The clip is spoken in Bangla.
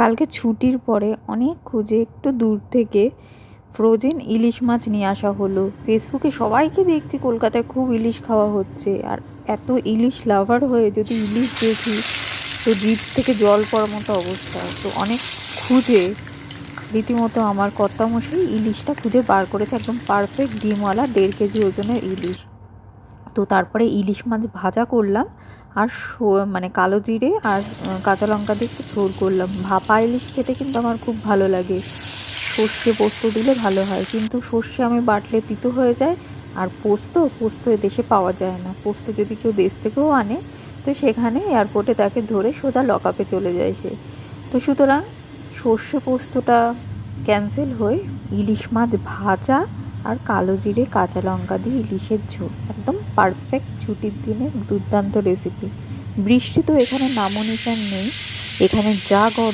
কালকে ছুটির পরে অনেক খুঁজে একটু দূর থেকে ফ্রোজেন ইলিশ মাছ নিয়ে আসা হলো। ফেসবুকে সবাইকে দেখছি কলকাতায় খুব ইলিশ খাওয়া হচ্ছে, আর এত ইলিশ লাভার হয়ে যদি ইলিশ দেখি তো জিভ থেকে জল পড়ার মতো অবস্থা। তো অনেক খুঁজে রীতিমতো আমার কর্তামশাই ইলিশটা খুঁজে বার করেছে, একদম পারফেক্ট ডিমওয়ালা 1.5 কেজি ওজনের ইলিশ। তো তারপরে ইলিশ মাছ ভাজা করলাম, আর মানে কালো জিরে আর কাঁচা লঙ্কা দিয়ে একটু ঝোল করলাম। ভাপা ইলিশ খেতে কিন্তু আমার খুব ভালো লাগে, সর্ষে পোস্ত দিলে ভালো হয়, কিন্তু সর্ষে আমি বাটলে তিতো হয়ে যায়। আর পোস্ত দেশে পাওয়া যায় না। পোস্ত যদি কেউ দেশ থেকেও আনে তো সেখানে এয়ারপোর্টে তাকে ধরে সোজা লকআপে চলে যায় সে। তো সুতরাং সর্ষে পোস্তটা ক্যান্সেল হয়ে ইলিশ মাছ ভাজা আর কালো জিরে কাঁচা লঙ্কা দিয়ে ইলিশের ঝোল, একদম পারফেক্ট ছুটির দিনে দুর্দান্ত রেসিপি। বৃষ্টি তো এখানে নামো নিশান নেই, এখানে যা গরম।